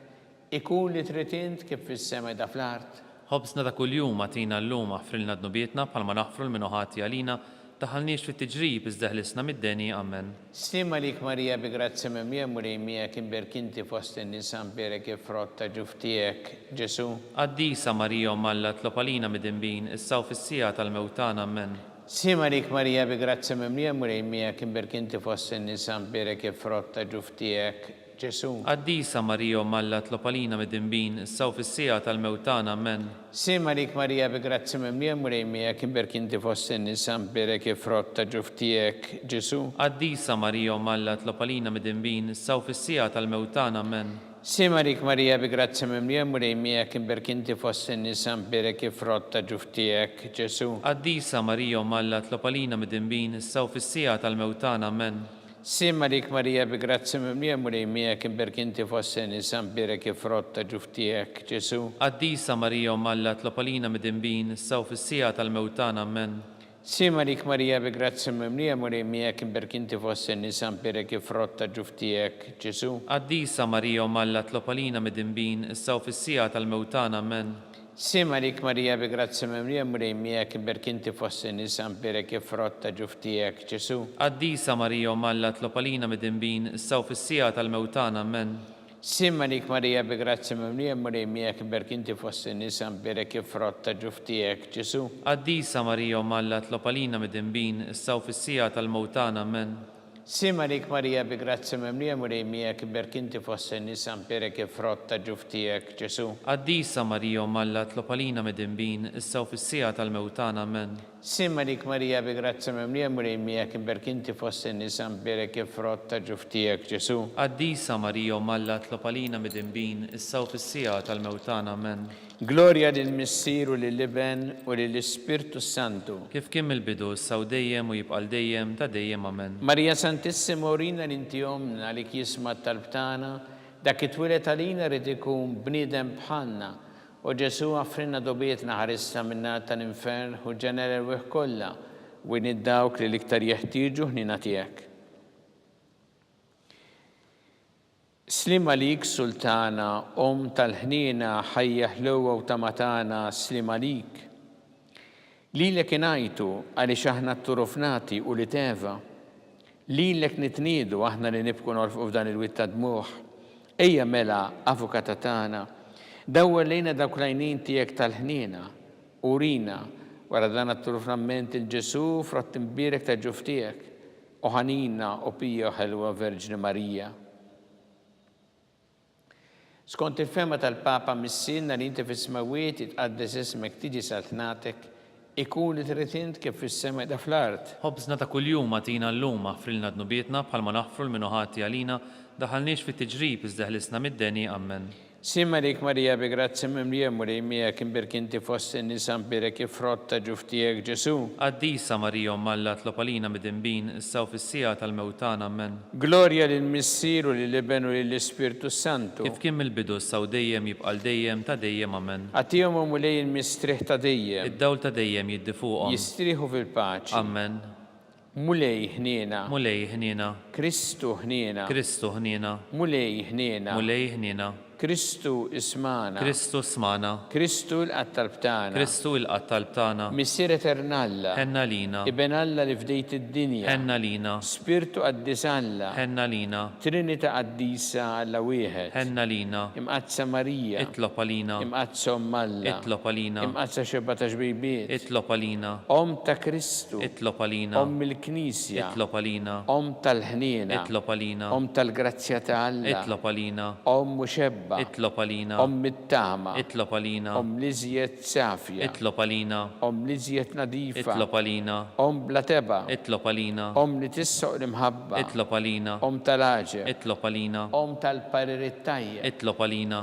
ikun li trid int kif fis-sema jda fl-art. Ħobsna ta' kuljum matina llum aħfrilna dnubietna bħalma naħfru l-minuħati għalina Daħalniex fit-tiġrib iżda ħlisna mid-deni, amen. Slima lik Marija bi grazzi mimlija murejmija kien berkinti fost in-nisa mberek ifrotta ġuftijek Ġesu. Qaddisa Marija Malla tlob għalina mid-dinbin, issa u fis-sija tal-mewtana, amen. Slima lik Marija bi grazzi mimlija murejmija kien berkinti fost in-nisa mberek ifrotta ġuftijek Ġesu. Qaddisa Marija Malla tlob għalina mid-dinbin, issa u fis-sija tal-mewtana, amen. Slima lik Marija bi grazzi mimlija murejmija kien berkinti fost in-nisa mberek ifrotta ġuftijek Ġesu. Qaddisa Marija Malla tlob għalina mid-dinbin, issa u fis-sija tal-mewtana, amen. Slima lik Marija bi grazzi mimlija murejmija kien berkinti fost in-nisa mberek ifrotta ġuftijek Ġesu. Qaddisa Marija Malla tlob għalina mid-dinbin, issa u fis-sija tal-mewtana, amen. Slima lik Marija bi grazzi mimlija murejmija kien berkinti fost in-nisa mberek ifrotta ġuftijek Ġesu. Qaddisa Marija Malla tlob għalina mid-dinbin, issa u fis-sija tal-mewtana, amen. Slima lik Marija bi grazzi mimlija murejmija kien berkinti fost in-nisa mberek ifrotta ġuftijek Ġesu. Qaddisa Marija Malla tlob għalina mid-dinbin, issa u fis-sija tal-mewtana, amen. Slima lik Marija bi grazzi mimlija murejmija kien berkinti fost in-nisa mberek ifrotta ġuftijek Ġesu. Qaddisa Marija Malla tlob għalina mid-dinbin, issa u fis-sija tal-mewtana, amen. Slima lik Marija bi grazzi mimlija murejmija kien berkinti fost in-nisa mberek ifrotta ġuftijek Ġesu. Qaddisa Marija Malla tlob għalina mid-dinbin, issa u fis-sija tal-mewtana, amen. Slima lik Marija bi grazzi mimlija murejmija kien berkinti fost in-nisa mberek ifrotta ġuftijek Ġesu. Qaddisa Marija Malla tlob għalina mid-dinbin, issa u fis-sija tal-mewtana, amen. Slima lik Marija bi grazzi mimlija murejmija kien berkinti fost in-nisa mberek ifrotta ġuftijek Ġesu. Qaddisa Marija Malla tlob għalina mid-dinbin, issa u fis-sija tal-mewtana, amen. Gloria lill-Missier u lill-Iben u lill-Ispirtu Santu. Kif kien mill-bidu, issa u dejjem u jibqa' dejjem ta' dejjem, amen. Marija Santissima urina l-inti omna li jisma' talbtana, dak it-twilet għalina rid ikun bniedem bħalna. U Ġesu għafrinna dobietna ħarissa minna tal-infern u ġener il-wih kollha u niddawk li l-iktar jeħtieġu ħnina tiegħek. Slima lik Sultana, tal-ħnina ħajja ħlowa u tamatana, slima lik. Lilek inajtu għaliex aħna t-turufnati u li teva. Lilek nitniedu aħna li nibku norfu f'dan il-witta dmuħ. Ejja mela avukata tagħna, dawwer lejna dawk lajnin tiegħek tal-ħnina, urina wara dan t-turufnament il-Ġesu frott imbierek ta' ġuftijek, u ħanina u pija ħelwa Verġni Marija. Skont il-fema tal-Papa missilna li inti fis-smawiet itqaddes ismek tiġi saltnatek, ikun li tritint kif fis-sema da fl-art. Ħobżna ta' kuljum għatina l-lum aħfrilna d-nubietna bħalma naħfru l-minuħati għalina, daħalniex fit-tiġrib iżda ħlisna mid-deni, amen. Slima lik Marija bi grazzi mimlija murejmija kien berkinti fost in-nisa mberek ifrotta ġuftijek Ġesu. Qaddisa Marija Malla tlob għalina mid-dinbin, issa u fis-sija tal-mewtana, amen. Gloria lill-Missier u lill-Iben u lill-Ispirtu Santu. Kif kien mill-bidu, issa u dejjem jibqa' dejjem ta' dejjem, amen. Għatihom u mulej il-mistrieħ ta' dejjem. Id-dawl ta' dejjem jiddi fuqhom. Jistrieħu fil-paċi. Amen. Mulej ħniena. Mulej ħniena. Kristu ħniena. Kristu ħniena. Mulej ħniena. Mulej ħniena. Kristu ismana. Kristu smana. Kristu l-qattal btana. Kristu l-qattal btana. Missier eternalla. Henna lina. Iben Alla li fdejt id-dinja. Henna lina. Spirtu qaddis Alla. Henna lina. Trinita qaddisa Alla wieħed. Henna lina. Imqazza Marija. Itlob għalina. Imqazza Alla. Itlob għalina. Imqazza xebba ta' xbejbiet. Itlob għalina. Ta' Kristu. Itlob għalina. Il-Knisja. Itlob għalina. Tal-ħniena. Itlob għalina. Tal-grazzja ta' Alla. Itlob għalina. Muxebba. Itlob għalina. Mit-tama. Itlob għalina. Liżjed safja. Itlob għalina. Liżjed nadifa. Itlob għalina. Bla teba. Itlob għalina. Li tissoq l-imħabba. Itlob għalina. Tal-aġeb. Itlob għalina. Tal-paririt tajjeb. Itlob għalina.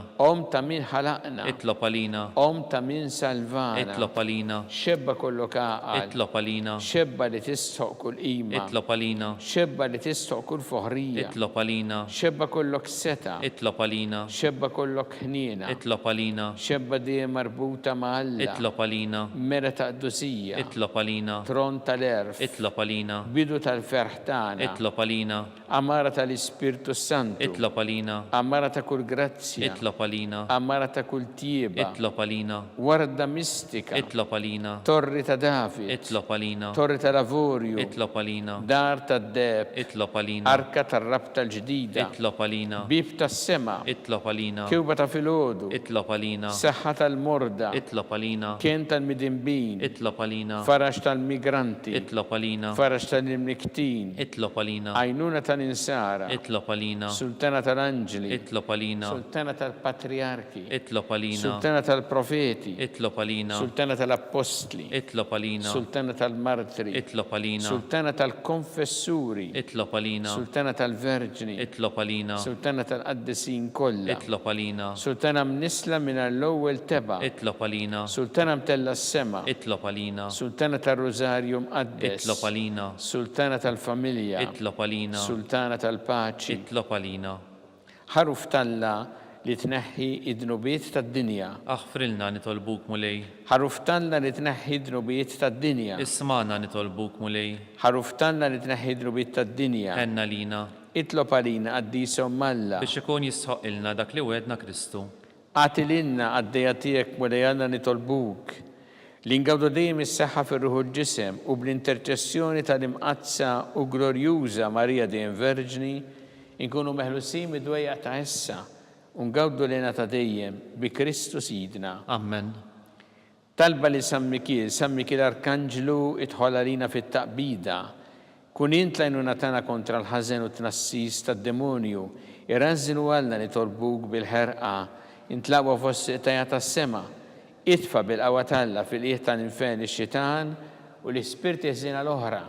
Ta' min ħalaqna. Itlob għalina. Ta' min salvana. Itlob għalina. Xebba kollu kaqal. Itlob għalina. Xebba li tissoq kull qima. Itlob għalina. Xebba li tissoq kull foħrija. Itlob għalina. Xebba kollok seta. Itlob għalina. xebba kollok ħniena, itlob għalina, xebba dejjem marbuta ma' Alla, itlob għalina, mera ta' qdusija, itlob għalina, tron tal-erf, itlob għalina, bidu tal-ferħ tagħna, itlob għalina, amara tal-Ispirtu Santu, itlob għalina, amara ta' kull grazzja, itlob għalina, amara ta' kull tieba, itlob għalina, warda mistika, itlob għalina, torri ta' David, itlob għalina, torri ta' Lavorju, itlob għalina, dar ta' Deb, itlob għalina, arka tar-rabta l-ġdida, itlob għalina, bib tas-sema, itlob għalina, kewba ta' filgħodu, itlob għalina, seħħa tal-morda, itlob għalina, kien tal-midinbin, itlob għalina, farax tal-migranti, itlob għalina, farax tal-imniktin, itlob għalina, għajnuna tal-insara, itlob għalina, sultana tal-anġli, itlob għalina, sultana tal-patriarki, itlob għalina, sultana tal-profeti, itlob għalina, sultana tal-apostli, itlob għalina, sultana tal-martri, itlob għalina, sultana tal-konfessuri, itlob għalina, sultana tal-verġni, itlob għalina, sultana tal-qaddisin kollha, itlob għalina, sultana mnisla minn l-ewwel teba, itlob għalina, sultana mtella s-sema, itlob għalina, sultana tal-Rożarju mqaddes, itlob għalina, sultana tal-familja, itlob għalina, sultana tal-paċi, itlob għalina, ħaruf talla li tneħħi id-dnubiet tad-dinja, aħfrilna nitolbuk mulej, ħaruf talla li tneħħi id-dnubiet tad-dinja, ismana nitolbuk mulej, ħaruf talla li tneħħi id-dnubiet tad-dinja, enna lina, itlob għalina għaddisom malla, biex ikun jisħoq ilna dak li wedna Kristu, għatilinna għaddeja tiegħek mulejana nitolbuk, li ngawdu dejjem is-saħħa fir-ruħu l-ġisem u bl-interċessjoni tal-imqazza u glorjuża Marija dejjem Verġni, inkunu meħlusin mid-dwejja ta' issa u ngawdu lena ta' dejjem bi Kristu Sidna. Amen. Talba li San Mikil Arkanġlu idħol għalina fit-taqbida, kun intlajnuna tagħna kontra l-ħażen u tnassis tad-demonju, irrażżinu għalna li tolbuk bil-ħerqa, intlaqwa fossi tajja tas-sema, itfa bil-qawwa talla fil-qiegħ tal-infern ix-xitan u l-ispirti ħżiena l-oħra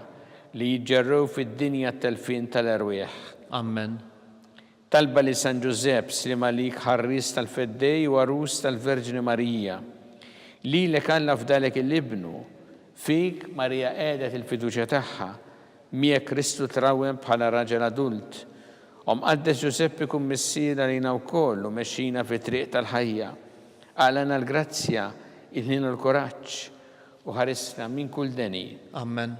li jiġġerrew fid-dinja t-telfin tal-erwieħ. Amen. Talba li San Giusepp slima lik ħarris tal-feddej u arus tal-Verġni Marija. Li lek Alla f'dalek il-ibnu, fik Marija qiegħdet il-fiduċja tagħha, miegħek Kristu trawem bħala raġel adult. Qaddes Giuseppe ikun missiera lina wkoll u mexxina fit-triq tal-ħajja. Għalana l-grazzja, il-ħin u l-kuraġġ u ħarisna minn kull deni. Amen.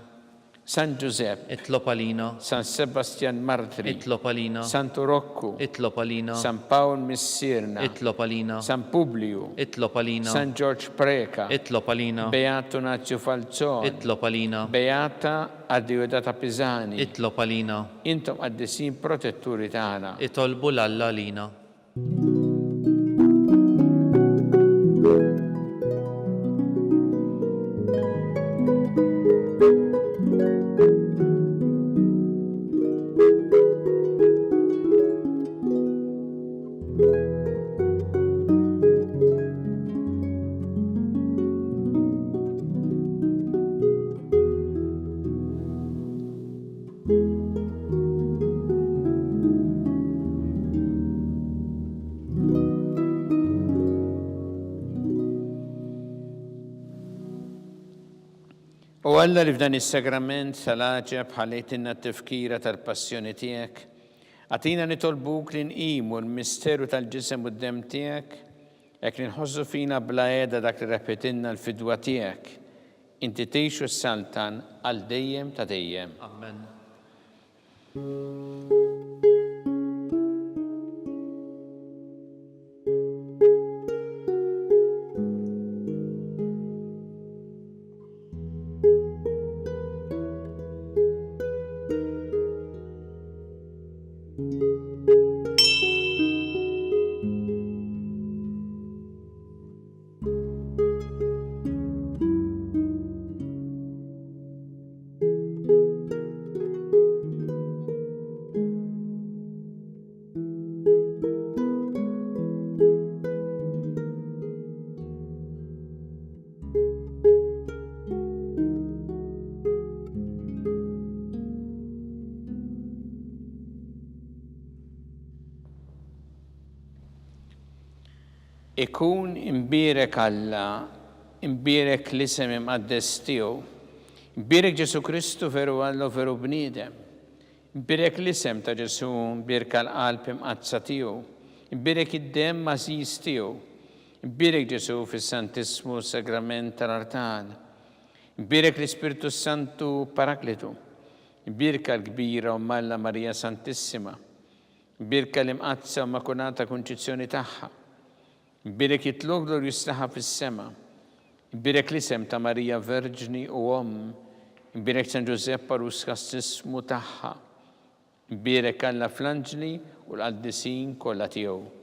San Giuseppe, Itlob għalina, San Sebastian Martri, itlob għalina, Santo Rocco, itlob għalina, San Paul Missirna, itlob għalina, San Publio, itlob għalina, San George Preka, itlob għalina, Beato Nazio Falzon, itlob għalina, Beata Addiodata Pisani, itlob għalina, intom għaddisin protetturi tagħna. itolbu l-Alla għalina. U Alla li f'dan is-sagrament tal-aġeb ħallejtinna t-tifkira tal-passjoni tiegħek, għatina nitolbuk li nqimu l-misteru tal-ġisem u d-dem tiegħek, hekk li nħossu fina bla qiegħda dak li repetinna l-fidwa tiegħek. Inti tgħixu s-saltan għal dejjem ta' dejjem. Amen. Ikun imbierek Alla, imbierek l-isem imqaddes tiegħu, imbierek Ġesu Kristu veru Alla u veru bniedem, imbierek l-isem ta' Ġesu, imbierek l-qalb imqazza tiegħu, Imbirek id-dem mażiż tiegħu. Imbirek Ġesu fis-Santismu Sagrament tal-Artan. Imbirek l-Ispiritu Santu Parakletu. Imbirka l-kbira Malla Marija Santissima. Imbirka l-imqazza u Immakunata Kunċizzjoni tagħha. Imbirek jitlok jistaħa fis-sema. Imbirek l-isem ta' Marija Verġni u Imbirek San Ġusepp Parus Kastismu tagħha. Imbirek Alla fl-anġli u l-qaddisin kollha tiegħu.